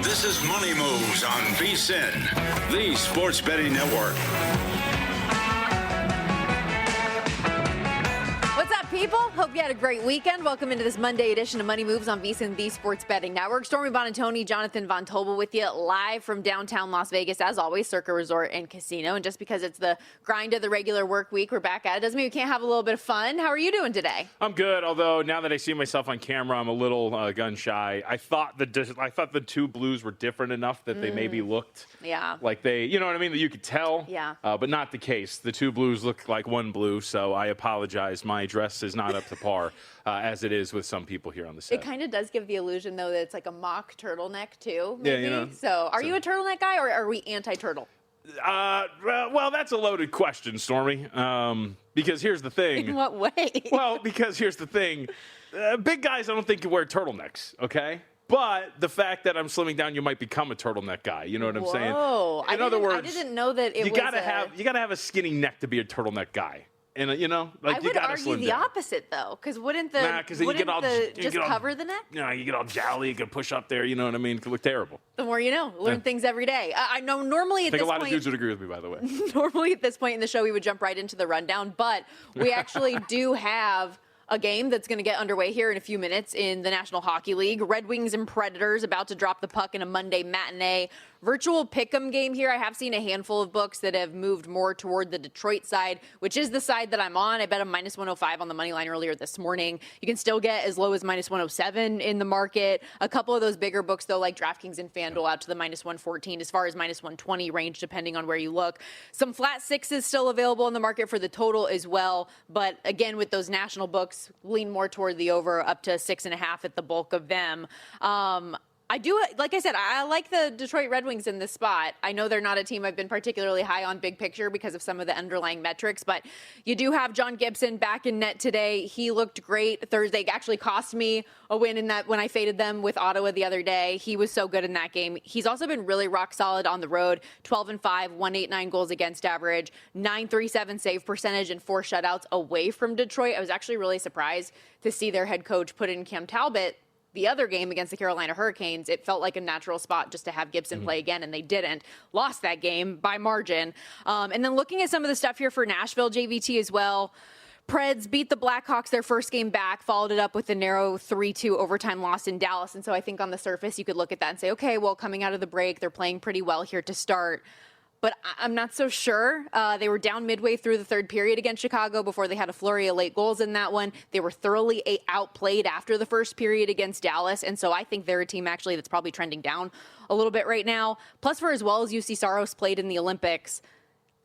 This is Money Moves on VSiN, the sports betting network. What's up, people? Hope you had a great weekend. Welcome into this Monday edition of Money Moves on VSiN, the sports betting network. Stormy Bonatoni, Jonathan Von Tobel with you live from downtown Las Vegas, as always, Circa Resort and Casino. And just because it's the grind of the regular work week, we're back at it. Doesn't mean we can't have a little bit of fun. How are you doing today? I'm good, although now that I see myself on camera, I'm a little gun shy. I thought the two blues were different enough that they maybe looked like they, you know what I mean, that you could tell. Yeah. But not the case. The two blues look like one blue, so I apologize. My dress is not up to par as it is with some people here on the set. It kind of does give the illusion, though, that it's like a mock turtleneck, too, maybe. Yeah, you know, so are you a turtleneck guy, or are we anti-turtle? Well, that's a loaded question, Stormy, because here's the thing. In what way? Well, because here's the thing. Big guys, I don't think, can wear turtlenecks, okay? But the fact that I'm slimming down, you might become a turtleneck guy. You know what I'm saying? In other words, I didn't know that you gotta have a skinny neck to be a turtleneck guy. And you know, like you gotta slim down. I would argue the opposite, though, because wouldn't the cover the neck? You know, you get all jolly, you can push up there. You know what I mean? It could look terrible. The more you know. Learn things every day. I know normally at this point. I think a lot of dudes would agree with me, by the way. Normally at this point in the show, we would jump right into the rundown, but we actually do have a game that's going to get underway here in a few minutes in the National Hockey League. Red Wings and Predators about to drop the puck in a Monday matinee virtual pick'em game here. I have seen a handful of books that have moved more toward the Detroit side, which is the side that I'm on. I bet a minus 105 on the money line earlier this morning. You can still get as low as minus 107 in the market. A couple of those bigger books, though, like DraftKings and FanDuel, out to the minus 114, as far as minus 120 range, depending on where you look. Some flat sixes still available in the market for the total as well. But again, with those national books, lean more toward the over, up to 6.5 at the bulk of them. I do, like I said, I like the Detroit Red Wings in this spot. I know they're not a team I've been particularly high on big picture because of some of the underlying metrics, but you do have John Gibson back in net today. He looked great Thursday. Actually cost me a win in that when I faded them with Ottawa the other day. He was so good in that game. He's also been really rock solid on the road. 12-5, 189 goals against average, 937 save percentage, and 4 shutouts away from Detroit. I was actually really surprised to see their head coach put in Cam Talbot the other game against the Carolina Hurricanes. It felt like a natural spot just to have Gibson play again, and they didn't. Lost that game by margin. And then looking at some of the stuff here for Nashville, JVT as well. Preds beat the Blackhawks their first game back, followed it up with a narrow 3-2 overtime loss in Dallas. And so I think on the surface, you could look at that and say, okay, well, coming out of the break, they're playing pretty well here to start. But I'm not so sure. They were down midway through the third period against Chicago before they had a flurry of late goals in that one. They were thoroughly outplayed after the first period against Dallas. And so I think they're a team actually that's probably trending down a little bit right now. Plus, for as well as UC Saros played in the Olympics,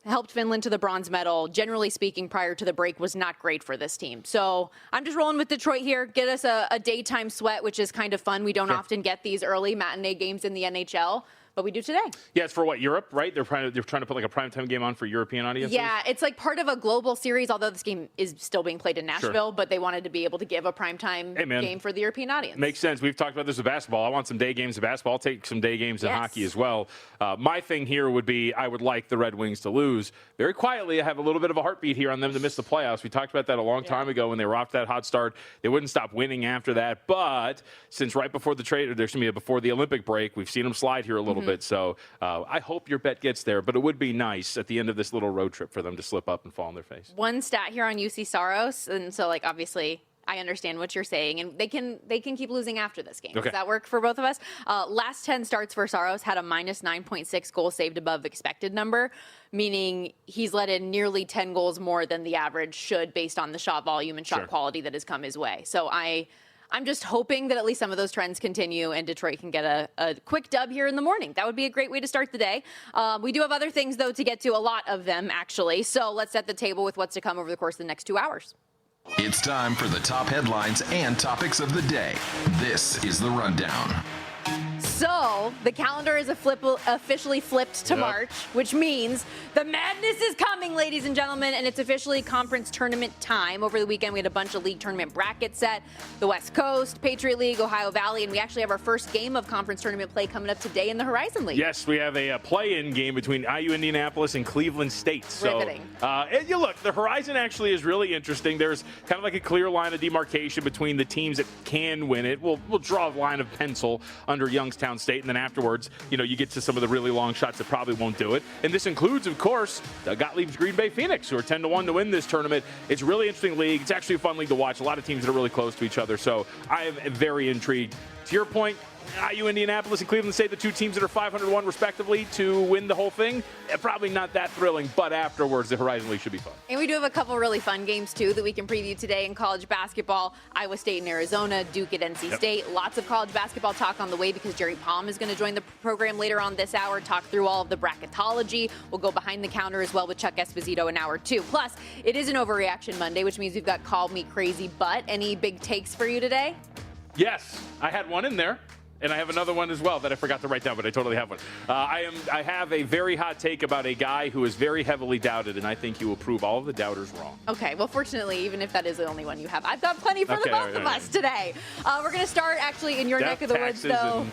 helped Finland to the bronze medal, generally speaking, prior to the break, was not great for this team. So I'm just rolling with Detroit here. Get us a daytime sweat, which is kind of fun. We don't often get these early matinee games in the NHL. But we do today. Yeah, it's for what, Europe, right? They're trying to put like a primetime game on for European audiences? Yeah, it's like part of a global series, although this game is still being played in Nashville, but they wanted to be able to give a primetime game for the European audience. Makes sense. We've talked about this with basketball. I want some day games of basketball. I'll take some day games in hockey as well. My thing here would be I would like the Red Wings to lose. Very quietly, I have a little bit of a heartbeat here on them to miss the playoffs. We talked about that a long time ago when they were off that hot start. They wouldn't stop winning after that. But since right before the trade, or there's going to be before the Olympic break, we've seen them slide here a little bit. So I hope your bet gets there, but it would be nice at the end of this little road trip for them to slip up and fall on their face. One stat here on UC Saros, and so like obviously I understand what you're saying, and they can keep losing after this game. Okay. Does that work for both of us? Last 10 starts for Saros had a minus 9.6 goals saved above expected number, meaning he's let in nearly 10 goals more than the average should based on the shot volume and shot quality that has come his way. So I'm just hoping that at least some of those trends continue and Detroit can get a quick dub here in the morning. That would be a great way to start the day. We do have other things, though, to get to, a lot of them, actually. So let's set the table with what's to come over the course of the next 2 hours. It's time for the top headlines and topics of the day. This is The Rundown. So the calendar is officially flipped to March, which means the madness is coming, ladies and gentlemen, and it's officially conference tournament time. Over the weekend, we had a bunch of league tournament brackets set. The West Coast, Patriot League, Ohio Valley, and we actually have our first game of conference tournament play coming up today in the Horizon League. Yes, we have a play-in game between IU Indianapolis and Cleveland State. Riveting. And you look, the Horizon actually is really interesting. There's kind of like a clear line of demarcation between the teams that can win it. We'll draw a line of pencil under Youngstown State State, and then afterwards, you get to some of the really long shots that probably won't do it. And this includes, of course, Doug Gottlieb's Green Bay Phoenix, who are 10-1 to win this tournament. It's a really interesting league. It's actually a fun league to watch. A lot of teams that are really close to each other. So I am very intrigued. To your point, IU, Indianapolis, and Cleveland State, the two teams that are 501 respectively to win the whole thing. Probably not that thrilling, but afterwards, the Horizon League should be fun. And we do have a couple really fun games, too, that we can preview today in college basketball. Iowa State and Arizona, Duke at NC State. Lots of college basketball talk on the way because Jerry Palm is going to join the program later on this hour, talk through all of the bracketology. We'll go behind the counter as well with Chuck Esposito in hour 2. Plus, it is an Overreaction Monday, which means we've got Call Me Crazy But. Any big takes for you today? Yes, I had one in there. And I have another one as well that I forgot to write down, but I totally have one. I have a very hot take about a guy who is very heavily doubted, and I think he will prove all of the doubters wrong. Okay, well, fortunately, even if that is the only one you have, I've got plenty for the both of us today. We're going to start actually in your neck of the woods, though.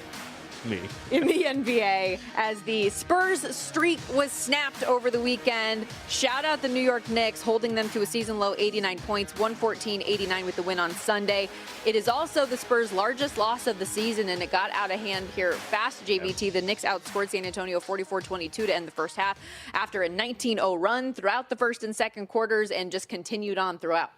Me. In the NBA, as the Spurs streak was snapped over the weekend. Shout out the New York Knicks, holding them to a season-low 89 points, 114-89 with the win on Sunday. It is also the Spurs' largest loss of the season, and it got out of hand here fast, JVT. The Knicks outscored San Antonio 44-22 to end the first half after a 19-0 run throughout the first and second quarters and just continued on throughout.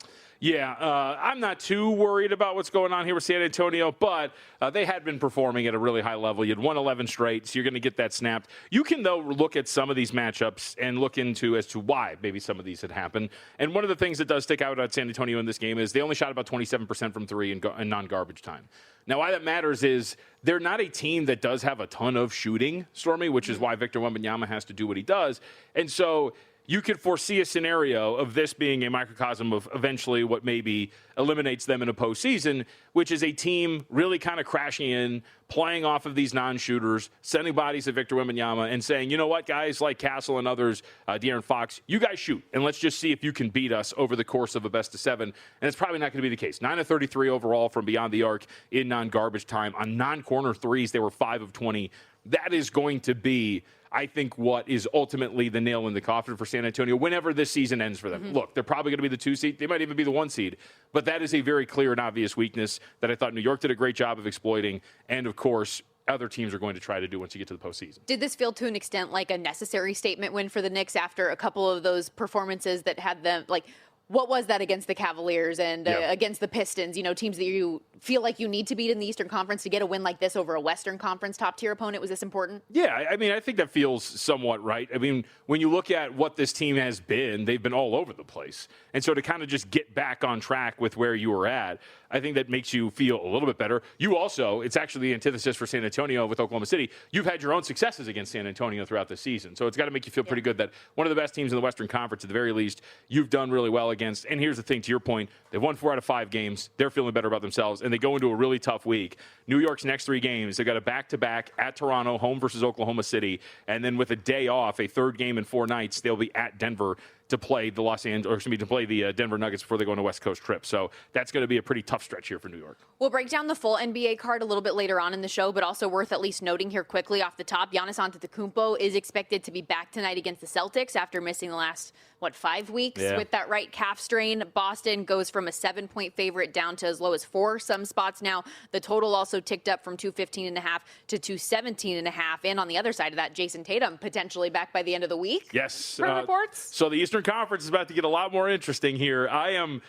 Yeah, I'm not too worried about what's going on here with San Antonio, but they had been performing at a really high level. You had won 11 straight, so you're going to get that snapped. You can, though, look at some of these matchups and look into as to why maybe some of these had happened. And one of the things that does stick out at San Antonio in this game is they only shot about 27% from three in non-garbage time. Now, why that matters is they're not a team that does have a ton of shooting, Stormy, which is why Victor Wembanyama has to do what he does. And so you could foresee a scenario of this being a microcosm of eventually what maybe eliminates them in a postseason, which is a team really kind of crashing in, playing off of these non-shooters, sending bodies at Victor Wembanyama and saying, you know what, guys like Castle and others, De'Aaron Fox, you guys shoot, and let's just see if you can beat us over the course of a best of 7. And it's probably not going to be the case. 9 of 33 overall from beyond the arc in non-garbage time. On non-corner threes, they were 5 of 20. That is going to be, I think, what is ultimately the nail in the coffin for San Antonio whenever this season ends for them. Mm-hmm. Look, they're probably going to be the 2 seed. They might even be the 1 seed. But that is a very clear and obvious weakness that I thought New York did a great job of exploiting. And, of course, other teams are going to try to do once you get to the postseason. Did this feel to an extent like a necessary statement win for the Knicks after a couple of those performances that had them, like, what was that against the Cavaliers and against the Pistons, teams that you feel like you need to beat in the Eastern Conference to get a win like this over a Western Conference top-tier opponent? Was this important? Yeah, I mean, I think that feels somewhat right. I mean, when you look at what this team has been, they've been all over the place. And so to kind of just get back on track with where you were at, I think that makes you feel a little bit better. You also, it's actually the antithesis for San Antonio with Oklahoma City. You've had your own successes against San Antonio throughout the season. So it's got to make you feel pretty good that one of the best teams in the Western Conference, at the very least, you've done really well against. And here's the thing, to your point, they've won 4 out of 5 games. They're feeling better about themselves, and they go into a really tough week. New York's next 3 games, they've got a back-to-back at Toronto, home versus Oklahoma City, and then with a day off, a 3rd game in 4 nights, they'll be at Denver to play the Denver Nuggets before they go on a West Coast trip. So that's going to be a pretty tough stretch here for New York. We'll break down the full NBA card a little bit later on in the show, but also worth at least noting here quickly off the top, Giannis Antetokounmpo is expected to be back tonight against the Celtics after missing the last, 5 weeks with that right calf strain. Boston goes from a 7-point favorite down to as low as 4 some spots now. The total also ticked up from 215.5 to 217.5. And on the other side of that, Jason Tatum potentially back by the end of the week. Yes. Per reports. So the Eastern Conference is about to get a lot more interesting here. I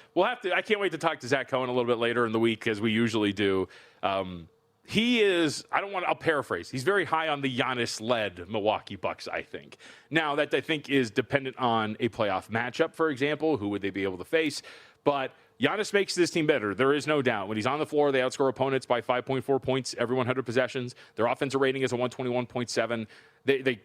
can't wait to talk to Zach Cohen a little bit later in the week, as we usually do. He is, I'll paraphrase. He's very high on the Giannis-led Milwaukee Bucks, I think. Now, that I think is dependent on a playoff matchup, for example. Who would they be able to face? But Giannis makes this team better. There is no doubt. When he's on the floor, they outscore opponents by 5.4 points every 100 possessions. Their offensive rating is a 121.7.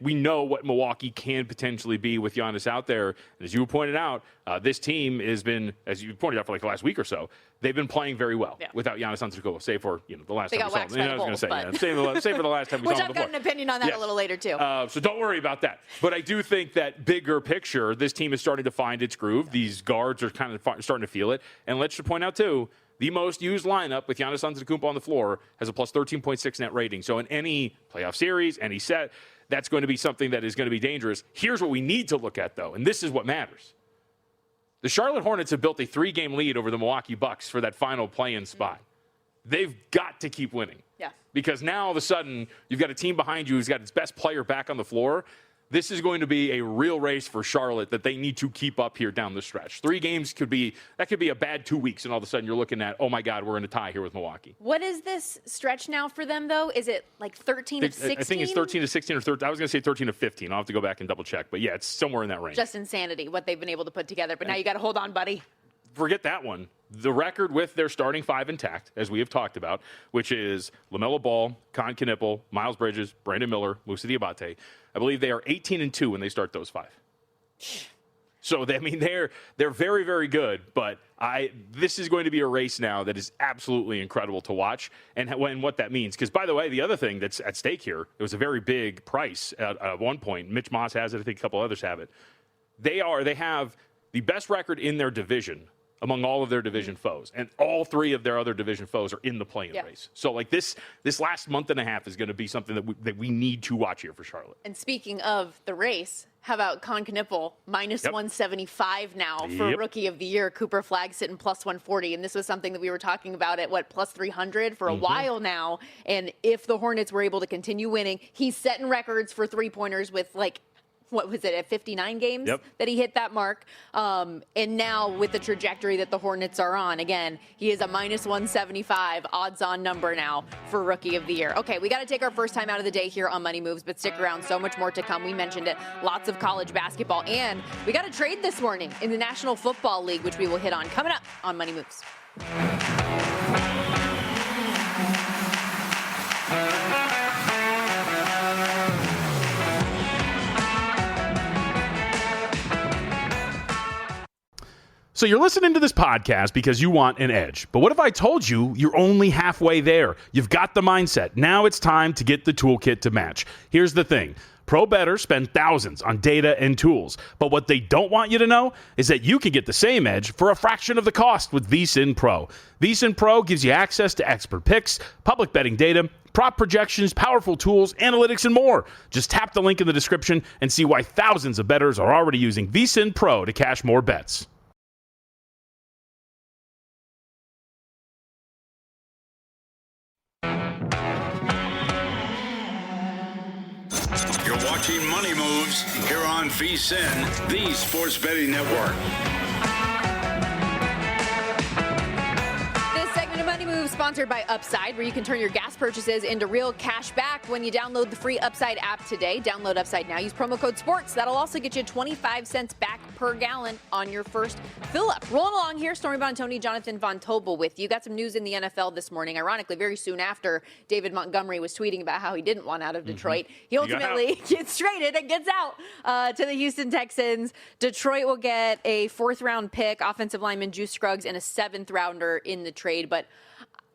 We know what Milwaukee can potentially be with Giannis out there. And as you pointed out, this team has been, as you pointed out for like the last week or so, they've been playing very well without Giannis Antetokounmpo, save for the last time we saw him. I was going to say, save for the last time we saw him. Which I've got an opinion on that a little later too. So don't worry about that. But I do think that bigger picture, this team is starting to find its groove. These guards are kind of starting to feel it. And let's just point out too, the most used lineup with Giannis Antetokounmpo on the floor has a plus 13.6 net rating. So in any playoff series, any set, that's going to be something that is going to be dangerous. Here's what we need to look at, though, and this is what matters. The Charlotte Hornets have built a 3-game lead over the Milwaukee Bucks for that final play-in spot. They've got to keep winning. Yeah. because now all of a sudden you've got a team behind you who's got its best player back on the floor. This is going to be a real race for Charlotte that they need to keep up here down the stretch. 3 games could be a bad 2 weeks, and all of a sudden you're looking at, oh my God, we're in a tie here with Milwaukee. What is this stretch now for them, though? Is it like 13 of 16? I think it's 13 to 16 or 13. I was going to say 13 to 15. I'll have to go back and double check, but yeah, it's somewhere in that range. Just insanity what they've been able to put together. But now you got to hold on, buddy. Forget that one. The record with their starting 5 intact, as we have talked about, which is LaMelo Ball, Con Knippel, Miles Bridges, Brandon Miller, Moussa Diabate. I believe they are 18-2 when they start those 5. So they're very, very good. But this is going to be a race now that is absolutely incredible to watch, and what that means. Because by the way, the other thing that's at stake here, it was a very big price at one point. Mitch Moss has it. I think a couple others have it. They have the best record in their division among all of their division foes, and all 3 of their other division foes are in the play-in race. So like this last month and a half is going to be something that we need to watch here for Charlotte. And speaking of the race, how about Con Knippel minus 175 now for Rookie of the Year? Cooper Flagg sitting plus 140, and this was something that we were talking about at plus 300 for a while now. And if the Hornets were able to continue winning, he's setting records for 3-pointers with what was it, at 59 games that he hit that mark. And now with the trajectory that the Hornets are on, again, he is a minus 175 odds-on number now for Rookie of the Year. Okay, we got to take our first time out of the day here on Money Moves, but stick around. So much more to come. We mentioned it. Lots of college basketball. And we got a trade this morning in the National Football League, which we will hit on coming up on Money Moves. So you're listening to this podcast because you want an edge. But what if I told you you're only halfway there? You've got the mindset. Now it's time to get the toolkit to match. Here's the thing. Pro bettors spend thousands on data and tools. But what they don't want you to know is that you can get the same edge for a fraction of the cost with VSiN Pro. VSiN Pro gives you access to expert picks, public betting data, prop projections, powerful tools, analytics, and more. Just tap the link in the description and see why thousands of bettors are already using VSiN Pro to cash more bets. You're watching Money Moves here on VSiN, the Sports Betting Network. This segment of Money Moves sponsored by Upside, where you can turn your gas purchases into real cash back when you download the free Upside app today. Download Upside now. Use promo code SPORTS. That'll also get you 25 cents back per gallon on your first fill up. Rolling along here, Stormy Buonantony, Jonathan Von Tobel with you. Got some news in the NFL this morning. Ironically, very soon after David Montgomery was tweeting about how he didn't want out of Detroit, he ultimately gets traded and gets out to the Houston Texans. Detroit will get a 4th-round pick, offensive lineman Juice Scruggs, and a 7th-rounder in the trade. But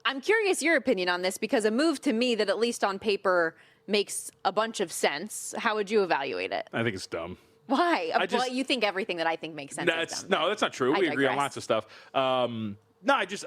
I'm curious your opinion on this, because a move to me that at least on paper makes a bunch of sense. How would you evaluate it? I think it's dumb. Why? Well, you think everything that I think makes sense. No, that's not true. We agree on lots of stuff. I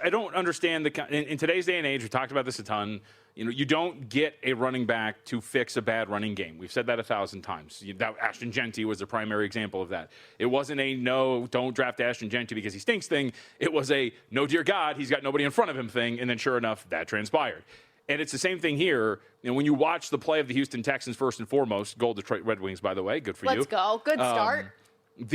don't understand in today's day and age. We talked about this a ton. You don't get a running back to fix a bad running game. We've said that 1,000 times. Ashton Jeanty was the primary example of that. It wasn't a no, don't draft Ashton Jeanty because he stinks thing. It was a no, dear God, he's got nobody in front of him thing. And then sure enough, that transpired. And it's the same thing here. When you watch the play of the Houston Texans, first and foremost, goal Detroit Red Wings, by the way, good for you. Let's go. Good start.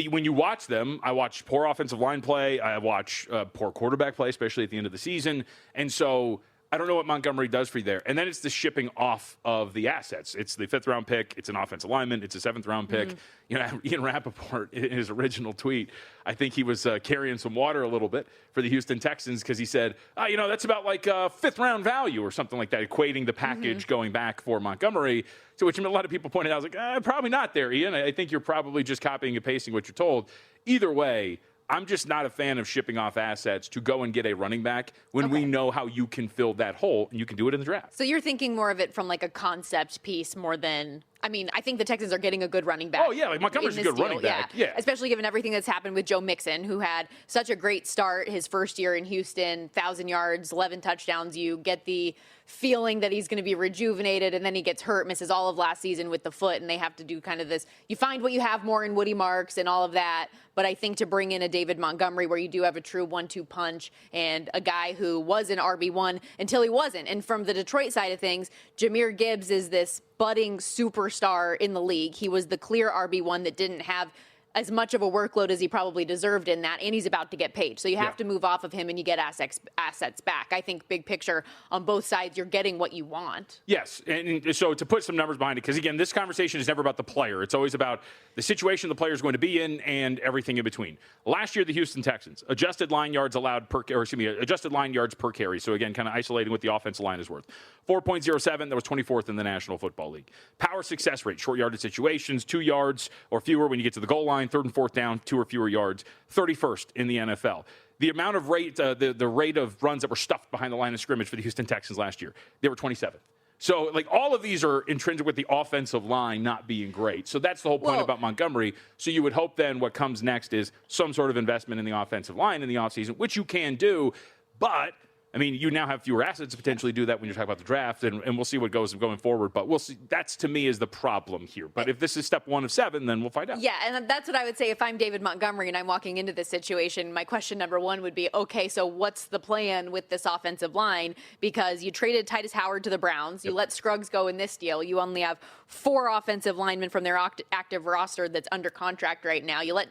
When you watch them, I watch poor offensive line play. I watch poor quarterback play, especially at the end of the season. And so I don't know what Montgomery does for you there. And then it's the shipping off of the assets. It's the 5th-round pick. It's an offensive lineman. It's a 7th-round pick. Ian Rappaport, in his original tweet, I think he was carrying some water a little bit for the Houston Texans, because he said, that's about like 5th-round value or something like that, equating the package going back for Montgomery, to which a lot of people pointed out, I was like, probably not there, Ian. I think you're probably just copying and pasting what you're told. Either way, I'm just not a fan of shipping off assets to go and get a running back when we know how you can fill that hole, and you can do it in the draft. So you're thinking more of it from like a concept piece more than I mean, I think the Texans are getting a good running back. Oh, yeah, like Montgomery's a good running back. Yeah. Especially given everything that's happened with Joe Mixon, who had such a great start his first year in Houston, 1,000 yards, 11 touchdowns. You get the feeling that he's going to be rejuvenated, and then he gets hurt, misses all of last season with the foot, and they have to do kind of this. You find what you have more in Woody Marks and all of that, but I think to bring in a David Montgomery where you do have a true 1-2 punch and a guy who was an RB1 until he wasn't. And from the Detroit side of things, Jahmyr Gibbs is this budding superstar in the league. He was the clear RB1 that didn't have as much of a workload as he probably deserved in that, and he's about to get paid. So you have to move off of him and you get assets back. I think big picture on both sides, you're getting what you want. Yes, and so to put some numbers behind it, because again, this conversation is never about the player. It's always about the situation the player is going to be in and everything in between. Last year, the Houston Texans, adjusted line yards per carry. So again, kind of isolating what the offensive line is worth. 4.07, that was 24th in the National Football League. Power success rate, short yardage situations, 2 yards or fewer when you get to the goal line. 3rd and 4th down, 2 or fewer yards, 31st in the NFL. The amount of rate, the rate of runs that were stuffed behind the line of scrimmage for the Houston Texans last year, they were 27th. So, like, all of these are intrinsic with the offensive line not being great. So that's the whole point about Montgomery. So you would hope then what comes next is some sort of investment in the offensive line in the offseason, which you can do, but I mean, you now have fewer assets to potentially do that when you're talking about the draft, and we'll see what goes going forward. But we'll see. That's, to me, is the problem here. But if this is step 1 of 7, then we'll find out. Yeah, and that's what I would say if I'm David Montgomery and I'm walking into this situation. My question number 1 would be, okay, so what's the plan with this offensive line? Because you traded Titus Howard to the Browns. You let Scruggs go in this deal. You only have 4 offensive linemen from their active roster that's under contract right now. You let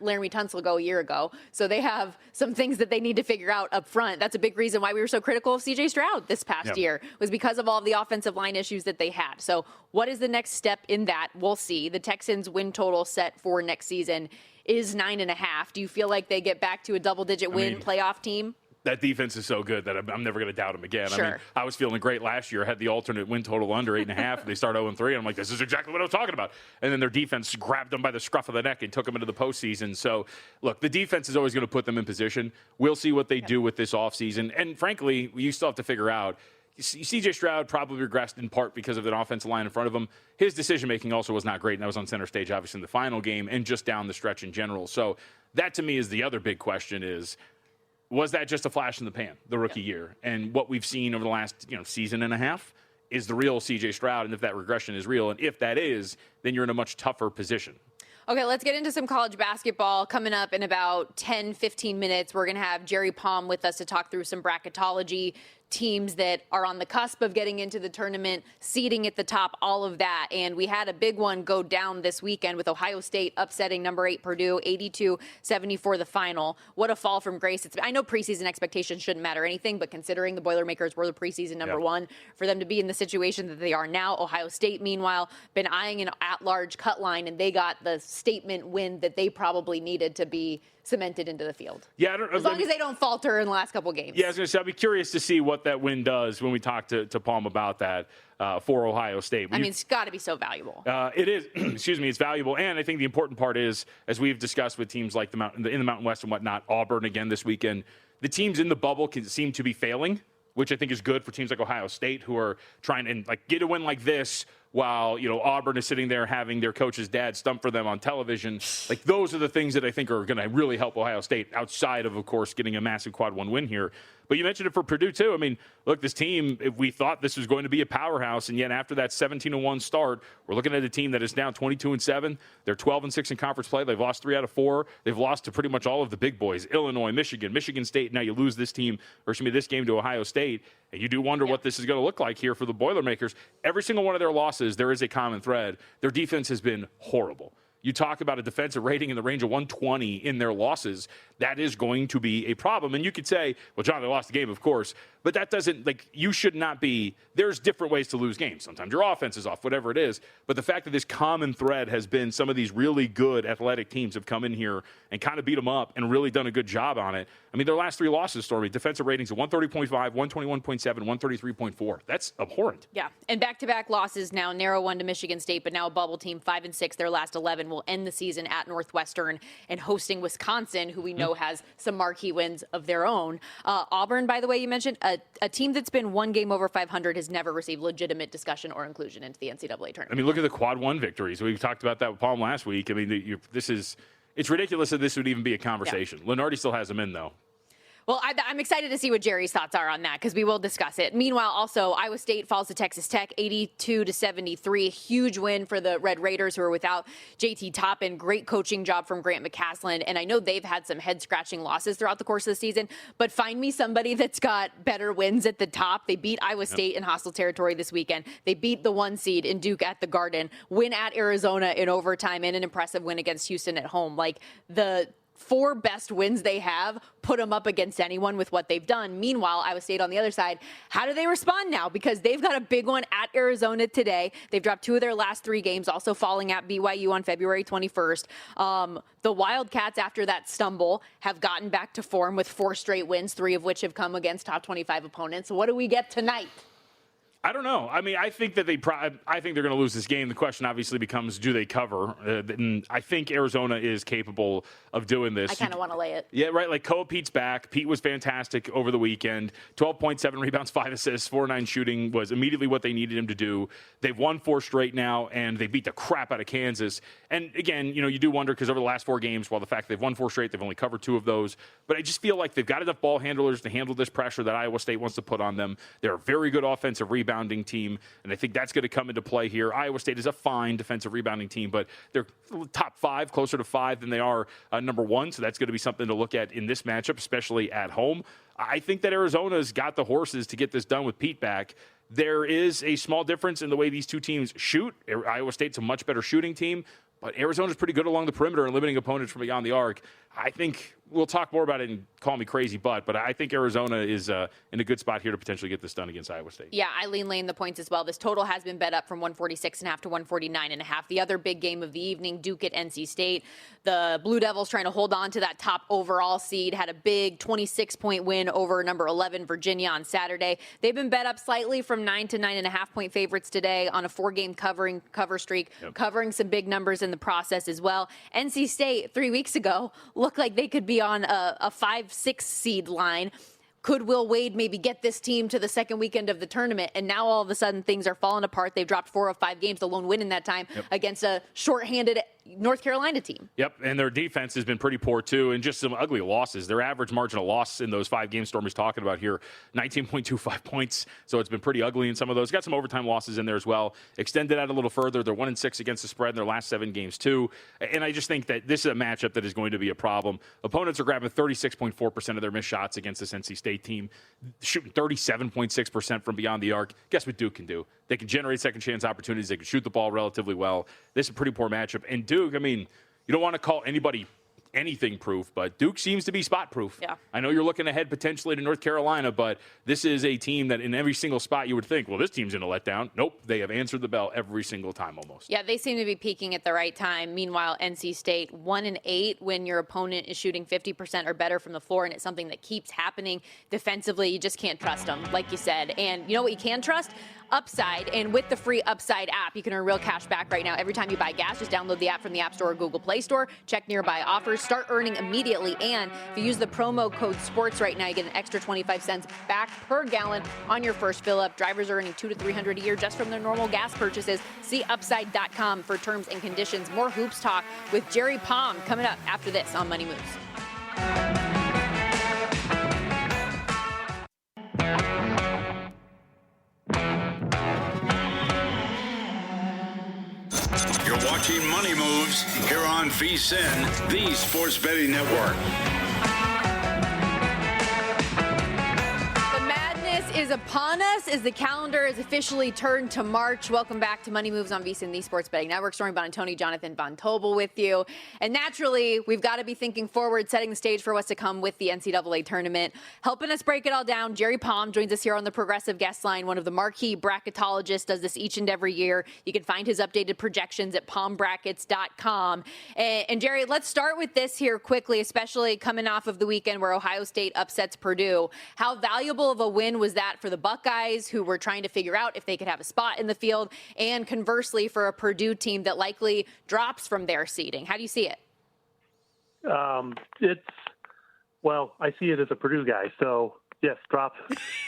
Laramie Tunsil go a year ago. So they have some things that they need to figure out up front. That's a big reason why we were so critical of C.J. Stroud this past year, was because of all of the offensive line issues that they had. So what is the next step in that? We'll see. The Texans' win total set for next season is 9.5. Do you feel like they get back to a double-digit win playoff team? That defense is so good that I'm never going to doubt them again. Sure. I mean, I was feeling great last year. I had the alternate win total under 8.5. They start 0-3. I'm like, this is exactly what I was talking about. And then their defense grabbed them by the scruff of the neck and took them into the postseason. So, look, the defense is always going to put them in position. We'll see what they do with this offseason. And, frankly, you still have to figure out. C.J. Stroud probably regressed in part because of an offensive line in front of him. His decision-making also was not great, and that was on center stage, obviously, in the final game and just down the stretch in general. So that, to me, is the other big question is, was that just a flash in the pan, the rookie year? And what we've seen over the last season and a half is the real C.J. Stroud, and if that regression is real, and if that is, then you're in a much tougher position. Okay, let's get into some college basketball coming up in about 10, 15 minutes. We're going to have Jerry Palm with us to talk through some bracketology, teams that are on the cusp of getting into the tournament, seeding at the top, all of that. And we had a big one go down this weekend with Ohio State upsetting number 8 Purdue, 82-74 the final. What a fall from grace. I know preseason expectations shouldn't matter anything, but considering the Boilermakers were the preseason number 1, for them to be in the situation that they are now, Ohio State, meanwhile, been eyeing an at-large cut line, and they got the statement win that they probably needed to be cemented into the field. Yeah, as long as they don't falter in the last couple games. Yeah, I was going to say, I'll be curious to see what that win does when we talk to Palm about that for Ohio State. I mean, it's got to be so valuable. It is. Excuse me, it's valuable. And I think the important part is, as we've discussed with teams like in the Mountain West and whatnot, Auburn again this weekend, the teams in the bubble seem to be failing, which I think is good for teams like Ohio State who are trying to get a win like this while Auburn is sitting there having their coach's dad stump for them on television. Like, those are the things that I think are going to really help Ohio State outside of course, getting a massive quad 1 win here. But you mentioned it for Purdue, too. I mean, look, this team, if we thought this was going to be a powerhouse, and yet after that 17-1 start, we're looking at a team that is now 22-7. They're 12-6 in conference play. They've lost 3 out of 4. They've lost to pretty much all of the big boys, Illinois, Michigan State. Now you lose this game to Ohio State, and you do wonder what this is going to look like here for the Boilermakers. Every single one of their losses, there is a common thread. Their defense has been horrible. You talk about a defensive rating in the range of 120 in their losses, that is going to be a problem. And you could say, well, John, they lost the game, of course. But that doesn't, you should not be, there's different ways to lose games. Sometimes your offense is off, whatever it is. But the fact that this common thread has been some of these really good athletic teams have come in here and kind of beat them up and really done a good job on it. I mean, their last 3 losses, Stormy, defensive ratings of 130.5, 121.7, 133.4. That's abhorrent. Yeah, and back-to-back losses now, narrow one to Michigan State, but now a bubble team, 5-6, their last 11, will end the season at Northwestern and hosting Wisconsin, who we know has some marquee wins of their own. Auburn, by the way, you mentioned, a team that's been one game over 500 has never received legitimate discussion or inclusion into the NCAA tournament. I mean, look at the quad one victories. We talked about that with Palm last week. I mean, it's ridiculous that this would even be a conversation. Yeah. Lenardi still has them in, though. Well, I'm excited to see what Jerry's thoughts are on that because we will discuss it. Meanwhile, also, Iowa State falls to Texas Tech 82-73. Huge win for the Red Raiders, who are without JT Toppin. Great coaching job from Grant McCasland. And I know they've had some head-scratching losses throughout the course of the season, but find me somebody that's got better wins at the top. They beat Iowa State in hostile territory this weekend. They beat the 1 seed in Duke at the Garden, win at Arizona in overtime, and an impressive win against Houston at home. Like, the 4 best wins they have, put them up against anyone with what they've done. Meanwhile, Iowa State on the other side, how do they respond now? Because they've got a big one at Arizona today. They've dropped 2 of their last 3 games, also falling at BYU on February 21st. The Wildcats, after that stumble, have gotten back to form with 4 straight wins, 3 of which have come against top 25 opponents. So what do we get tonight? I don't know. I mean, I think that I think they're going to lose this game. The question obviously becomes, do they cover? And I think Arizona is capable of doing this. I kind of want to lay it. Yeah, right. Like Koa Pete's back. Pete was fantastic over the weekend. 12.7 rebounds, 5 assists, 4-9 shooting was immediately what they needed him to do. They've won 4 straight now, and they beat the crap out of Kansas. And again, you do wonder because over the last 4 games, while the fact they've won 4 straight, they've only covered 2 of those. But I just feel like they've got enough ball handlers to handle this pressure that Iowa State wants to put on them. They're a very good offensive rebounding team, and I think that's going to come into play here. Iowa State is a fine defensive rebounding team, but they're top 5, closer to 5 than they are number 1, so that's going to be something to look at in this matchup, especially at home. I think that Arizona's got the horses to get this done with Pete back. There is a small difference in the way these two teams shoot. Iowa State's a much better shooting team, but Arizona's pretty good along the perimeter and limiting opponents from beyond the arc. I think we'll talk more about it and call me crazy, but I think Arizona is in a good spot here to potentially get this done against Iowa State. Yeah, Eileen laying the points as well. This total has been bet up from 146.5 to 149.5. The other big game of the evening, Duke at NC State. The Blue Devils trying to hold on to that top overall seed, had a big 26-point win over number 11 Virginia on Saturday. They've been bet up slightly from 9 to 9.5-point favorites today on a 4-game cover streak, covering some big numbers in the process as well. NC State 3 weeks ago looked like they could be on a 5-6 seed line. Could Will Wade maybe get this team to the second weekend of the tournament? And now all of a sudden things are falling apart. They've dropped 4 of 5 games, the lone win in that time against a shorthanded North Carolina team. Yep, and their defense has been pretty poor too, and just some ugly losses. Their average margin of loss in those 5 games Stormy's talking about here, 19.25 points, so it's been pretty ugly in some of those. Got some overtime losses in there as well. Extended out a little further. They're 1-6 against the spread in their last 7 games too, and I just think that this is a matchup that is going to be a problem. Opponents are grabbing 36.4% of their missed shots against this NC State team, shooting 37.6% from beyond the arc. Guess what Duke can do? They can generate second chance opportunities. They can shoot the ball relatively well. This is a pretty poor matchup. And Duke, I mean, you don't want to call anybody anything proof, but Duke seems to be spot proof. Yeah. I know you're looking ahead potentially to North Carolina, but this is a team that in every single spot you would think, well, this team's going to let down. Nope, they have answered the bell every single time almost. Yeah, they seem to be peaking at the right time. Meanwhile, NC State 1-8 when your opponent is shooting 50% or better from the floor, and it's something that keeps happening defensively. You just can't trust them, like you said. And you know what you can trust? Upside. And with the free Upside app, you can earn real cash back right now. Every time you buy gas, just download the app from the App Store or Google Play Store. Check nearby offers. Start earning immediately. And if you use the promo code SPORTS right now, you get an extra 25 cents back per gallon on your first fill up. Drivers are earning $200 to $300 a year just from their normal gas purchases. See Upside.com for terms and conditions. More hoops talk with Jerry Palm coming up after this on Money Moves. You're watching Money Moves here on VSiN, the Sports Betting Network. Is upon us as the calendar is officially turned to March. Welcome back to Money Moves on VSiN, the Sports Betting Network. Stormy Buonantony, Jonathan Von Tobel with you. And naturally, we've got to be thinking forward, setting the stage for what's to come with the NCAA tournament. Helping us break it all down, Jerry Palm joins us here on the Progressive Guest Line, one of the marquee bracketologists, does this each and every year. You can find his updated projections at palmbrackets.com. And Jerry, let's start with this here quickly, especially coming off of the weekend where Ohio State upsets Purdue. How valuable of a win was that for the Buckeyes, who were trying to figure out if they could have a spot in the field, and conversely for a Purdue team that likely drops from their seeding. How do you see it? Well, I see it as a Purdue guy. So, yes, drop.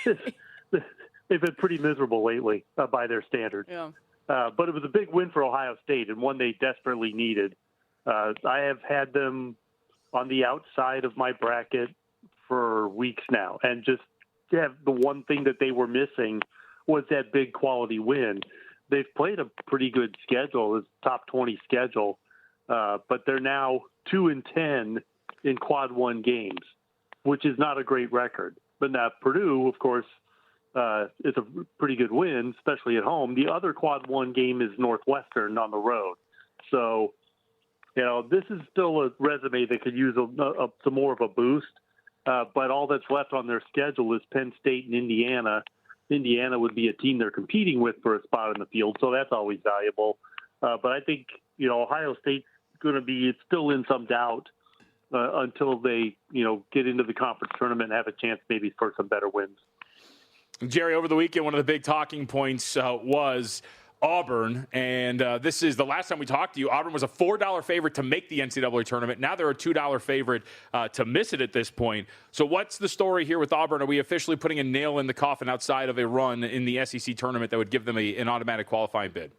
They've been pretty miserable lately by their standards. Yeah. But it was a big win for Ohio State and one they desperately needed. I have had them on the outside of my bracket for weeks now. And just have the one thing that they were missing was that big quality win. They've played a pretty good schedule, it's top 20 schedule, but they're now 2-10 in quad one games, which is not a great record. But now Purdue, of course, is a pretty good win, especially at home. The other quad one game is Northwestern on the road. So, this is still a resume that could use some more of a boost. But all that's left on their schedule is Penn State and Indiana. Indiana would be a team they're competing with for a spot in the field, so that's always valuable. But I think, Ohio State's going to be still in some doubt until they, get into the conference tournament and have a chance maybe for some better wins. Jerry, over the weekend, one of the big talking points was Auburn, and this is the last time we talked to you. Auburn was a $4 favorite to make the NCAA tournament. Now they're a $2 favorite to miss it at this point. So what's the story here with Auburn? Are we officially putting a nail in the coffin outside of a run in the SEC tournament that would give them an automatic qualifying bid?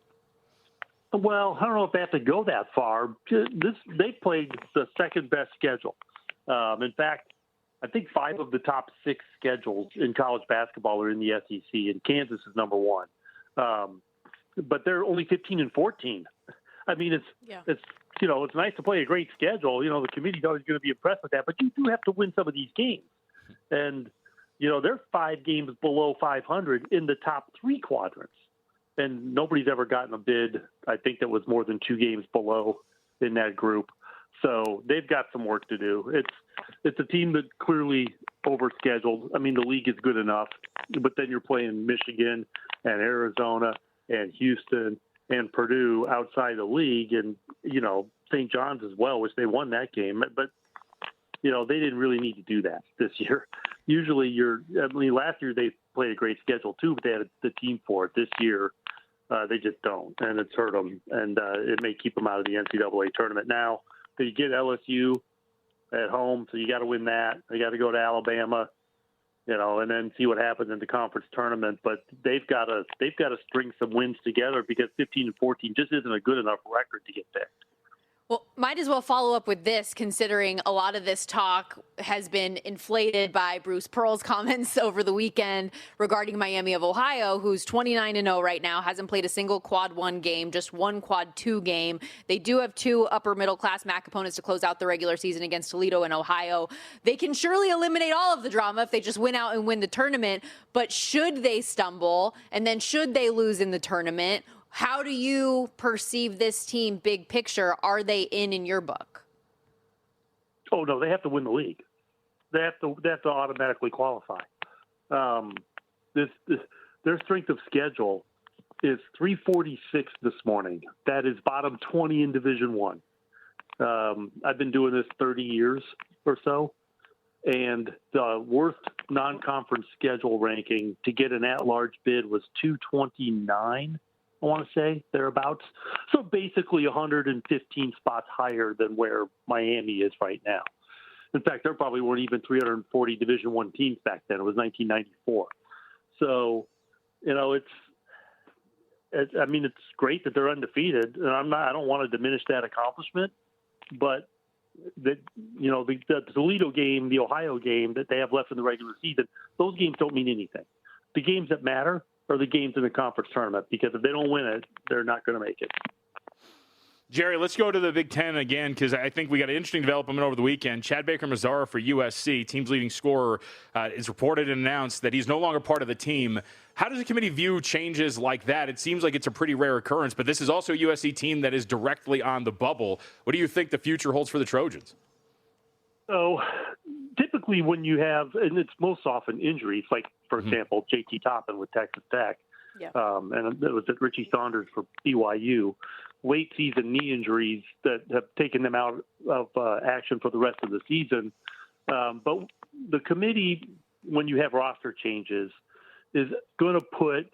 Well, I don't know if they have to go that far. They played the second best schedule. In fact, I think 5 of the top 6 schedules in college basketball are in the SEC, and Kansas is number 1. But they're only 15-14. I mean, it's nice to play a great schedule. The committee's always going to be impressed with that, but you do have to win some of these games. And they're 5 games below 500 in the top 3 quadrants. And nobody's ever gotten a bid, I think, that was more than 2 games below in that group. So they've got some work to do. It's a team that clearly overscheduled. I mean, the league is good enough, but then you're playing Michigan and Arizona and Houston and Purdue outside the league, and St. John's as well, which they won that game. But they didn't really need to do that this year. Usually, last year they played a great schedule too, but they had the team for it. This year, they just don't, and it's hurt them, and it may keep them out of the NCAA tournament. Now, you get LSU at home, so you got to win that. You got to go to Alabama, and then see what happens in the conference tournament. But they've got to string some wins together because 15-14 just isn't a good enough record to get picked. Well, might as well follow up with this, considering a lot of this talk has been inflated by Bruce Pearl's comments over the weekend regarding Miami of Ohio, who's 29-0 right now, hasn't played a single quad 1 game, just 1 quad 2 game. They do have 2 upper middle class MAC opponents to close out the regular season against Toledo and Ohio. They can surely eliminate all of the drama if they just win out and win the tournament. But should they stumble and then should they lose in the tournament, how do you perceive this team big picture? Are they in your book? Oh, no, they have to win the league. They have to automatically qualify. Their strength of schedule is 346 this morning. That is bottom 20 in Division I. I've been doing this 30 years or so, and the worst non-conference schedule ranking to get an at-large bid was 229. I want to say thereabouts. So basically 115 spots higher than where Miami is right now. In fact, there probably weren't even 340 Division I teams back then. It was 1994. So, it's great that they're undefeated, and I don't want to diminish that accomplishment, but the Toledo game, the Ohio game that they have left in the regular season, those games don't mean anything. The games that matter are the games in the conference tournament, because if they don't win it, they're not going to make it. Jerry, let's go to the Big Ten again, because I think we got an interesting development over the weekend. Chad Baker-Mazara for USC, team's leading scorer, is reported and announced that he's no longer part of the team. How does the committee view changes like that? It seems like it's a pretty rare occurrence, but this is also a USC team that is directly on the bubble. What do you think the future holds for the Trojans? So typically when you have, and it's most often injuries, like, for example, J.T. Toppin with Texas Tech, and it was at Richie Saunders for BYU, late season knee injuries that have taken them out of action for the rest of the season. But the committee, when you have roster changes, is going to put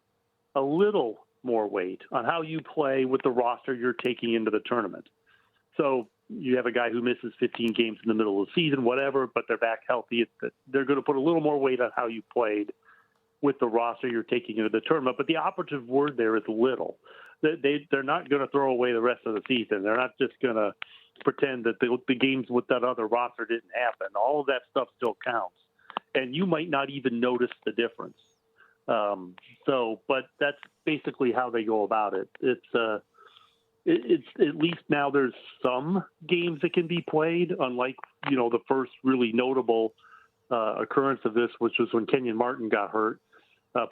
a little more weight on how you play with the roster you're taking into the tournament. So you have a guy who misses 15 games in the middle of the season, whatever, but they're back healthy. They're going to put a little more weight on how you played with the roster you're taking into the tournament. But the operative word there is little. They're not going to throw away the rest of the season. They're not just going to pretend that the games with that other roster didn't happen. All of that stuff still counts. And you might not even notice the difference. But that's basically how they go about it. It's at least now there's some games that can be played, unlike, the first really notable occurrence of this, which was when Kenyon Martin got hurt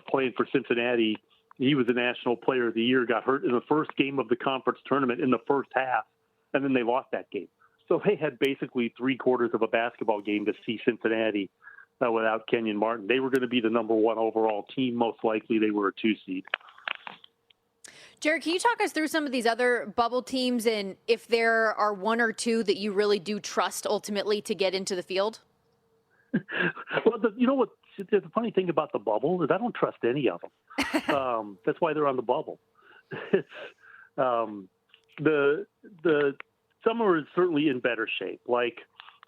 playing for Cincinnati. He was the National Player of the Year, got hurt in the first game of the conference tournament in the first half, and then they lost that game. So they had basically 3/4 of a basketball game to see Cincinnati without Kenyon Martin. They were going to be the number 1 overall team. Most likely they were a 2 seed. Jared, can you talk us through some of these other bubble teams and if there are 1 or 2 that you really do trust ultimately to get into the field? Well, you know what? The funny thing about the bubble is I don't trust any of them. That's why they're on the bubble. It's, some are certainly in better shape, like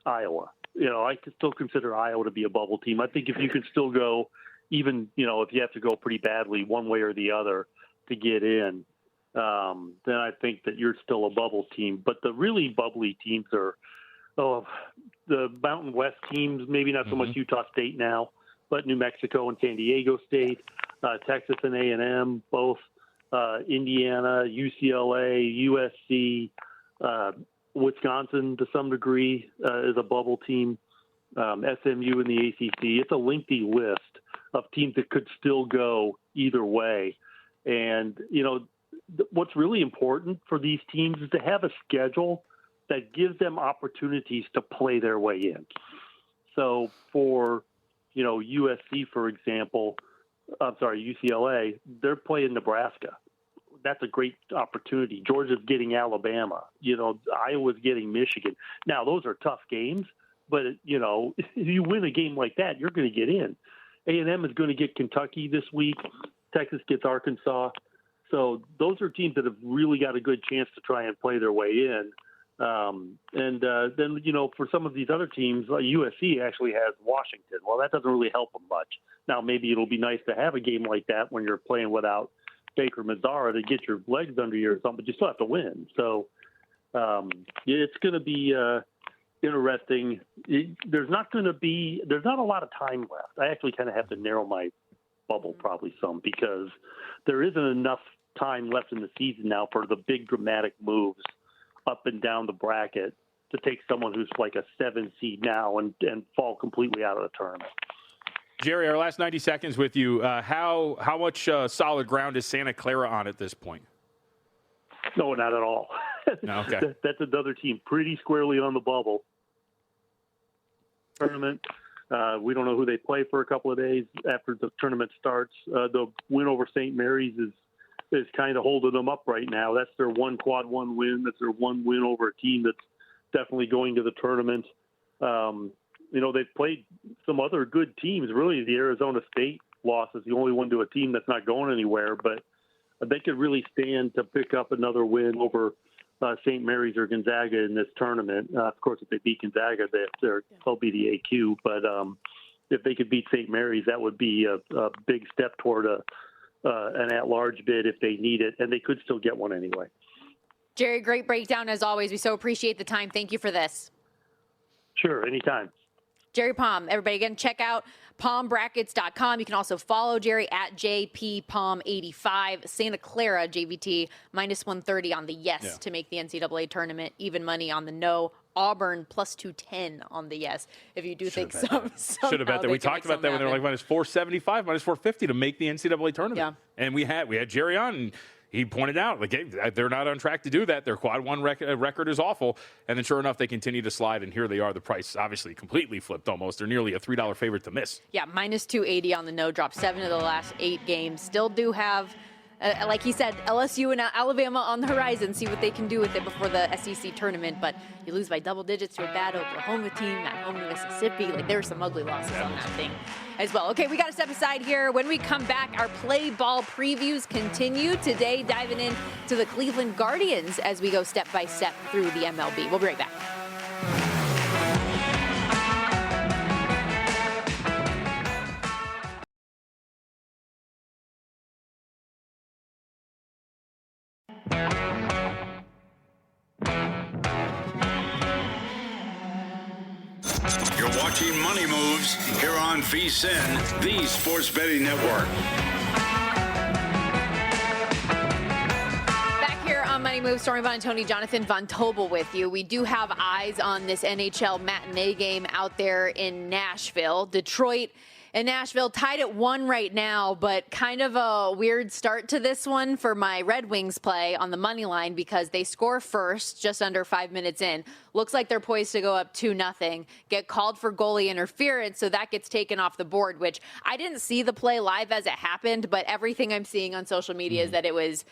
Iowa. I could still consider Iowa to be a bubble team. I think if you can still go, even if you have to go pretty badly one way or the other to get in, then I think that you're still a bubble team. But the really bubbly teams are the Mountain West teams, maybe not so much Utah State now, but New Mexico and San Diego State, Texas and A&M, both Indiana, UCLA, USC, Wisconsin to some degree is a bubble team, SMU in the ACC. It's a lengthy list of teams that could still go either way. And, what's really important for these teams is to have a schedule that gives them opportunities to play their way in. So for, USC, for example, UCLA, they're playing Nebraska. That's a great opportunity. Georgia's getting Alabama. Iowa's getting Michigan. Now, those are tough games, but, if you win a game like that, you're going to get in. A&M is going to get Kentucky this week. Texas gets Arkansas. So those are teams that have really got a good chance to try and play their way in. Then, for some of these other teams, USC actually has Washington. Well, that doesn't really help them much. Now, maybe it'll be nice to have a game like that when you're playing without Baker Mazzara to get your legs under you or something, but you still have to win. So it's going to be interesting. There's not a lot of time left. I actually kind of have to narrow my bubble probably some because there isn't enough time left in the season now for the big dramatic moves up and down the bracket to take someone who's like a 7 seed now and fall completely out of the tournament. Jerry, our last 90 seconds with you. How much solid ground is Santa Clara on at this point? No, not at all. No, okay. That's another team pretty squarely on the bubble. Tournament. We don't know who they play for a couple of days after the tournament starts. The win over St. Mary's is kind of holding them up right now. That's their one quad one win. That's their one win over a team that's definitely going to the tournament. They've played some other good teams. Really, the Arizona State loss is the only one to a team that's not going anywhere, but they could really stand to pick up another win over St. Mary's or Gonzaga in this tournament. Of course, if they beat Gonzaga, they'll be the AQ. But if they could beat St. Mary's, that would be a big step toward an at-large bid if they need it, and they could still get one anyway. Jerry, great breakdown as always. We so appreciate the time. Thank you for this. Sure, anytime. Jerry Palm. Everybody, again, check out palmbrackets.com. You can also follow Jerry at JPPalm85. Santa Clara, JVT, minus 130 on the yes to make the NCAA tournament. Even money on the no. Auburn plus 210 on the yes. If you do think some should have bet that. We talked about that when they were like minus 475, minus 450 to make the NCAA tournament. Yeah. And we had Jerry on, and he pointed out, like, hey, they're not on track to do that. Their quad one record is awful. And then sure enough, they continue to slide, and here they are. The price obviously completely flipped almost. They're nearly a $3 favorite to miss. Yeah, minus 280 on the no. Dropped 7 of the last 8 games. Still do have Like he said, LSU and Alabama on the horizon. See what they can do with it before the SEC tournament. But you lose by double digits to a bad Oklahoma team, at home to Mississippi. Like, there were some ugly losses on that thing as well. Okay, we got to step aside here. When we come back, our play ball previews continue. Today, diving in to the Cleveland Guardians as we go step by step through the MLB. We'll be right back. You're watching Money Moves here on VSiN, the Sports Betting Network. Back here on Money Moves, Stormy Buonantony, Jonathan Von Tobel with you. We do have eyes on this NHL matinee game out there in Nashville. Detroit and Nashville tied at 1 right now, but kind of a weird start to this one for my Red Wings play on the money line because they score first just under 5 minutes in. Looks like they're poised to go up 2-0, get called for goalie interference, so that gets taken off the board, which I didn't see the play live as it happened, but everything I'm seeing on social media is that it was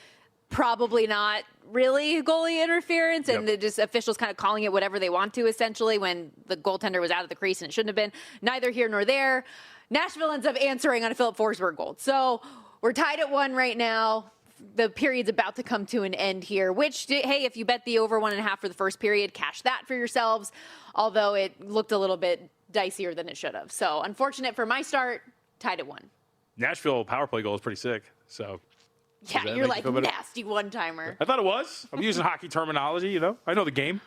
probably not really goalie interference, and the just officials kind of calling it whatever they want to, essentially, when the goaltender was out of the crease and it shouldn't have been. Neither here nor there. Nashville ends up answering on a Philip Forsberg goal. So we're tied at 1 right now. The period's about to come to an end here, which, hey, if you bet the over 1.5 for the first period, cash that for yourselves, although it looked a little bit dicier than it should have. So unfortunate for my start, tied at 1. Nashville power play goal is pretty sick. So yeah, you're like nasty one-timer. I thought it was. I'm using hockey terminology, you know. I know the game.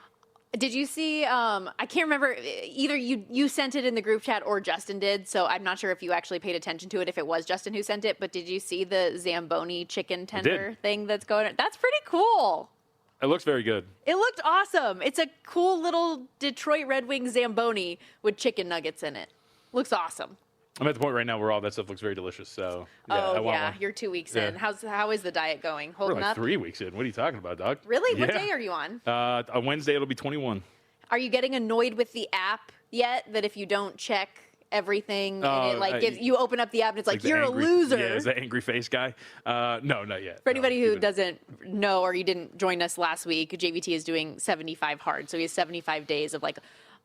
Did you see, I can't remember, either you sent it in the group chat or Justin did, so I'm not sure if you actually paid attention to it, if it was Justin who sent it, but did you see the Zamboni chicken tender thing that's going on? That's pretty cool. It looks very good. It looked awesome. It's a cool little Detroit Red Wings Zamboni with chicken nuggets in it. Looks awesome. I'm at the point right now where all that stuff looks very delicious. So I want one. You're 2 weeks in. How is the diet going? Holding We're like up? 3 weeks in. What are you talking about, dog? Really? What day are you on? On Wednesday, it'll be 21. Are you getting annoyed with the app yet? That if you don't check everything and it gives you open up the app and it's like you're angry, a loser. Yeah, is that angry face guy? No, not yet. For anybody who doesn't know or you didn't join us last week, JVT is doing 75 hard. So he has 75 days of like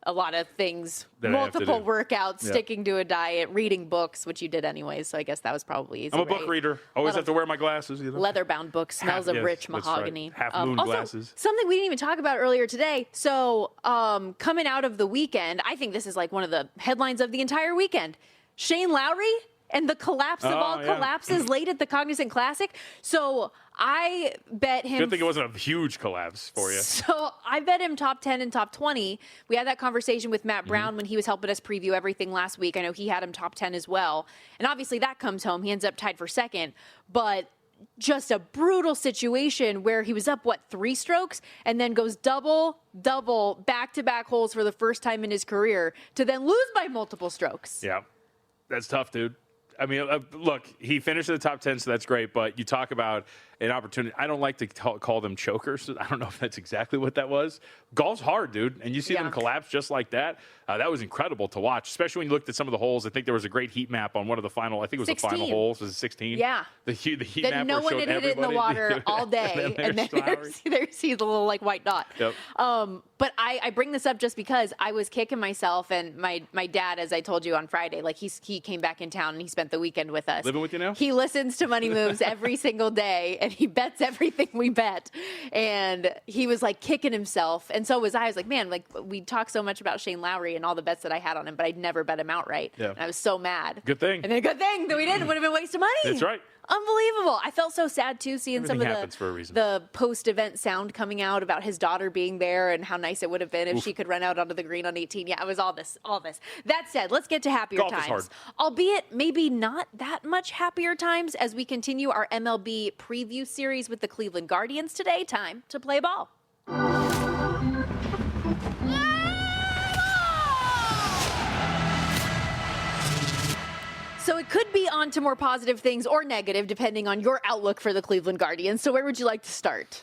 a lot of things, that multiple workouts, sticking to a diet, reading books, which you did anyways. So I guess that was probably easy. I'm a book reader. Always have to wear my glasses. You know? Leather-bound book, smells of rich mahogany. Right. Half moon glasses. Something we didn't even talk about earlier today. So coming out of the weekend, I think this is like one of the headlines of the entire weekend. Shane Lowry and the collapse of all collapses late at the Cognizant Classic. So I bet him. Good thing it wasn't a huge collapse for you. So I bet him top 10 and top 20. We had that conversation with Matt Brown when he was helping us preview everything last week. I know he had him top 10 as well. And obviously that comes home. He ends up tied for second. But just a brutal situation where he was up, 3 strokes, and then goes double, back-to-back holes for the first time in his career to then lose by multiple strokes. Yeah, that's tough, dude. I mean, look, he finished in the top 10, so that's great. But you talk about an opportunity. I don't like to call them chokers. I don't know if that's exactly what that was. Golf's hard, dude. And you see them collapse just like that. That was incredible to watch, especially when you looked at some of the holes. I think there was a great heat map on one of the final, I think it was 16. The final holes. Was it 16? Yeah. The heat then map no one had hit it in the water all day. and then there's the little white dot. Yep. But I bring this up just because I was kicking myself, and my dad, as I told you on Friday, like he came back in town and he spent the weekend with us. Living with you now? He listens to Money Moves every single day, and he bets everything we bet. And he was like kicking himself, and so was I. I was like, man, like we talk so much about Shane Lowry and all the bets that I had on him, but I'd never bet him outright. Yeah. And I was so mad. Good thing. And then good thing that we didn't. Would have been a waste of money. That's right. Unbelievable. I felt so sad, too, seeing Everything some happens for a of reason. the post-event sound coming out about his daughter being there and how nice it would have been if she could run out onto the green on 18. Yeah, it was all this. That said, let's get to happier Golf is times. hard. Albeit maybe not that much happier times as we continue our MLB preview series with the Cleveland Guardians today. Time to play ball. So it could be on to more positive things or negative, depending on your outlook for the Cleveland Guardians. So where would you like to start?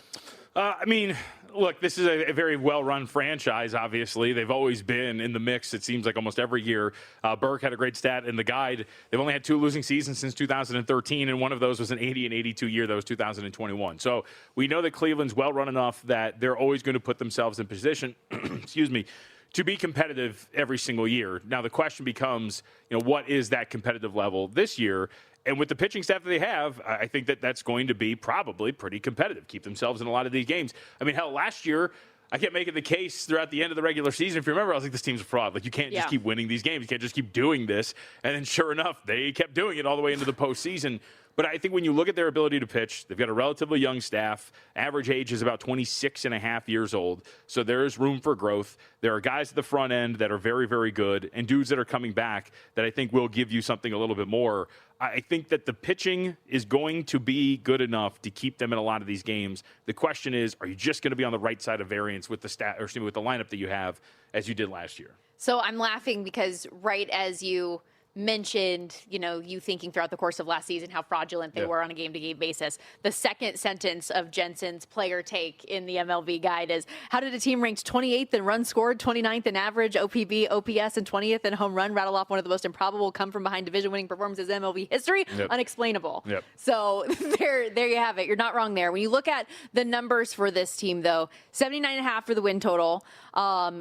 I mean, look, this is a very well-run franchise, obviously. They've always been in the mix, it seems like, almost every year. Burke had a great stat in the guide. They've only had 2 losing seasons since 2013, and one of those was an 80 and 82 year. That was 2021. So we know that Cleveland's well-run enough that they're always going to put themselves in position, excuse me, to be competitive every single year. Now, the question becomes, what is that competitive level this year? And with the pitching staff that they have, I think that that's going to be probably pretty competitive, keep themselves in a lot of these games. I mean, hell, last year, I kept making the case throughout the end of the regular season. If you remember, I was like, this team's a fraud. Like, you can't just keep winning these games. You can't just keep doing this. And then sure enough, they kept doing it all the way into the postseason. But I think when you look at their ability to pitch, they've got a relatively young staff. Average age is about 26 and a half years old. So there is room for growth. There are guys at the front end that are very, very good, and dudes that are coming back that I think will give you something a little bit more. I think that the pitching is going to be good enough to keep them in a lot of these games. The question is, are you just going to be on the right side of variance with the with the lineup that you have as you did last year? So I'm laughing because right as you mentioned, you thinking throughout the course of last season how fraudulent they were on a game-to-game basis. The second sentence of Jensen's player take in the MLB guide is, how did a team ranked 28th in runs scored, 29th in average, OPB, OPS, and 20th in home run rattle off one of the most improbable come-from-behind division-winning performances in MLB history? Unexplainable. So there you have it. You're not wrong there. When you look at the numbers for this team, though, 79.5 for the win total.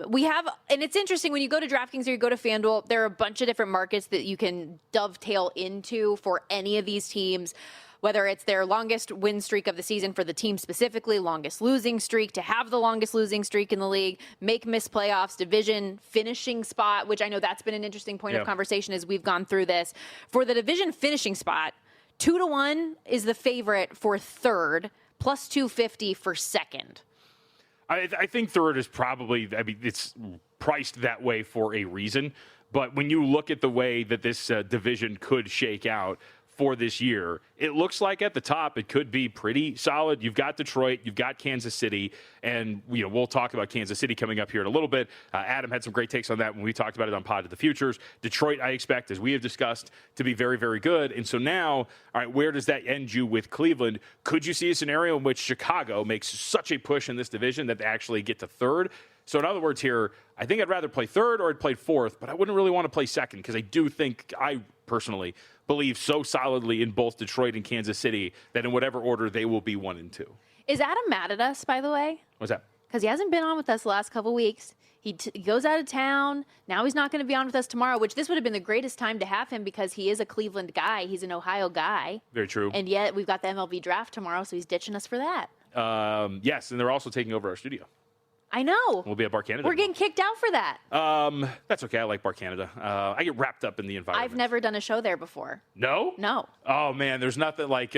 We have, and it's interesting, when you go to DraftKings or you go to FanDuel, there are a bunch of different markets that you can dovetail into for any of these teams, whether it's their longest win streak of the season for the team specifically, longest losing streak, to have the longest losing streak in the league, miss playoffs, division finishing spot, which I know that's been an interesting point of conversation as we've gone through this. For the division finishing spot, 2-1 is the favorite for third, plus 250 for second. I think third is probably, it's priced that way for a reason. But when you look at the way that this division could shake out for this year, it looks like at the top it could be pretty solid. You've got Detroit, you've got Kansas City, and we'll talk about Kansas City coming up here in a little bit. Adam had some great takes on that when we talked about it on Pod to the Futures. Detroit, I expect, as we have discussed, to be very, very good. And so now, all right, where does that end you with Cleveland? Could you see a scenario in which Chicago makes such a push in this division that they actually get to third? So in other words here, I think I'd rather play third or I'd play fourth, but I wouldn't really want to play second because I personally believe so solidly in both Detroit and Kansas City that in whatever order they will be 1 and 2. Is Adam mad at us, by the way? What's that? Because he hasn't been on with us the last couple weeks. He goes out of town. Now he's not going to be on with us tomorrow, which this would have been the greatest time to have him because he is a Cleveland guy. He's an Ohio guy. Very true. And yet we've got the MLB draft tomorrow, so he's ditching us for that. Yes, and they're also taking over our studio. I know. We'll be at Bar Canada. We're getting kicked out for that. That's okay. I like Bar Canada. I get wrapped up in the environment. I've never done a show there before. No? No. Oh, man, there's nothing like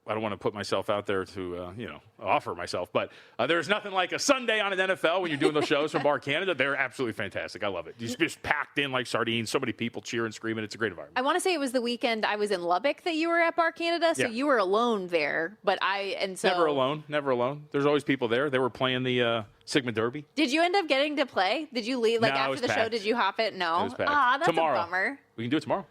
I don't want to put myself out there to, offer myself, but there's nothing like a Sunday on an NFL when you're doing those shows from Bar Canada. They're absolutely fantastic. I love it. Just packed in like sardines. So many people cheering, screaming. It's a great environment. I want to say it was the weekend I was in Lubbock that you were at Bar Canada, so you were alone there. Never alone. There's always people there. They were playing the Sigma Derby. Did you end up getting to play? Did you leave? Like, no, after the packed. show, did you hop it? No. It was packed. Ah, that's tomorrow. a bummer. We can do it tomorrow.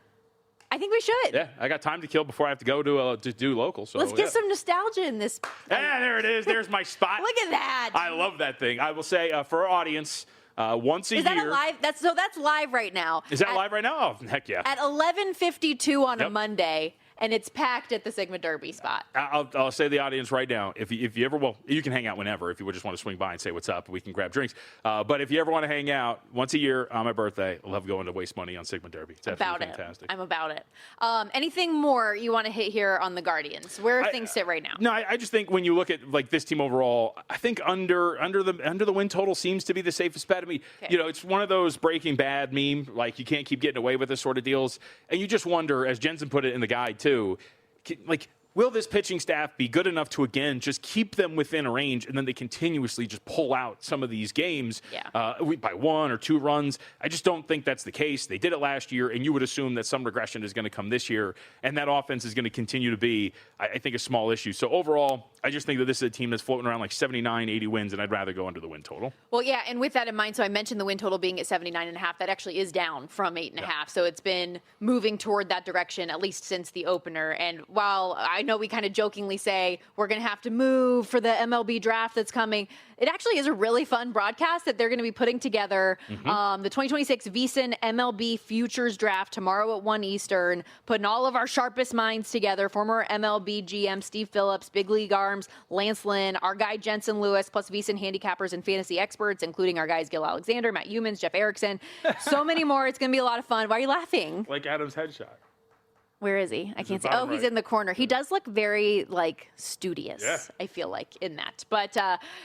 I think we should. Yeah, I got time to kill before I have to go to do local. So let's get some nostalgia in this. There it is. There's my spot. Look at that. I love that thing. I will say for our audience, once a year. Is that a live? That's live right now. Is that live right now? Oh, heck yeah. At 11:52 on a Monday. And it's packed at the Sigma Derby spot. I'll say to the audience right now, if you ever, you can hang out whenever if you would just want to swing by and say what's up, we can grab drinks. But if you ever want to hang out once a year on my birthday, I love going to waste money on Sigma Derby. It's absolutely fantastic. I'm about it. Anything more you want to hit here on the Guardians? Where things sit right now? No, I just think when you look at like this team overall, I think under the win total seems to be the safest bet. I mean, it's one of those Breaking Bad meme, like you can't keep getting away with this sort of deals, and you just wonder, as Jensen put it in the guide too. Like, will this pitching staff be good enough to, again, just keep them within a range and then they continuously just pull out some of these games by 1 or 2 runs? I just don't think that's the case. They did it last year, and you would assume that some regression is going to come this year, and that offense is going to continue to be, I think, a small issue. So overall, I just think that this is a team that's floating around like 79, 80 wins, and I'd rather go under the win total. Well, yeah, and with that in mind, so I mentioned the win total being at 79.5. That actually is down from 8.5. So it's been moving toward that direction, at least since the opener. And while I know we kind of jokingly say we're going to have to move for the MLB draft that's coming. It actually is a really fun broadcast that they're going to be putting together. The 2026 VSiN MLB Futures Draft tomorrow at 1 Eastern, putting all of our sharpest minds together. Former MLB GM Steve Phillips, Big League Arms, Lance Lynn, our guy Jensen Lewis, plus VSiN handicappers and fantasy experts, including our guys Gil Alexander, Matt Humans, Jeff Erickson. So many more. It's going to be a lot of fun. Why are you laughing? Like Adam's headshot. Where is he? I can't see. bottom Oh, he's right. in the corner. He does look very, studious, Yeah. I feel like, in that. But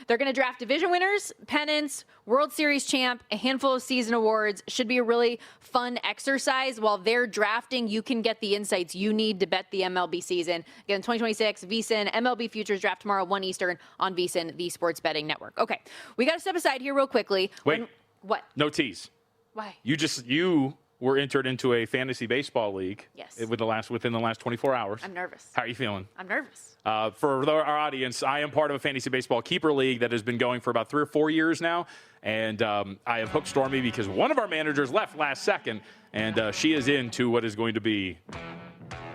they're going to draft division winners, pennants, World Series champ, a handful of season awards. Should be a really fun exercise. While they're drafting, you can get the insights you need to bet the MLB season. Again, 2026 VSiN MLB Futures Draft tomorrow, 1 Eastern on VSiN, the Sports Betting Network. Okay, we got to step aside here real quickly. Wait. What? No tease. Why? You were entered into a fantasy baseball league. Yes. Within the last 24 hours. I'm nervous. How are you feeling? I'm nervous. For our audience, I am part of a fantasy baseball keeper league that has been going for about 3 or 4 years now. And I have hooked Stormy because one of our managers left last second, and she is into what is going to be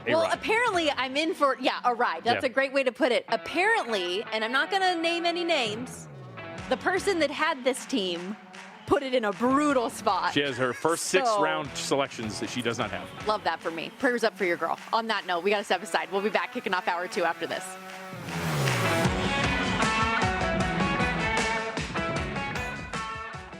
a Well, ride. apparently I'm in for, a ride. That's Yeah. a great way to put it. Apparently, and I'm not going to name any names, the person that had this team put it in a brutal spot. She has her first 6 So- round selections that she does not have. Love that for me. Prayers up for your girl. On that note, we got to step aside. We'll be back kicking off hour 2 after this.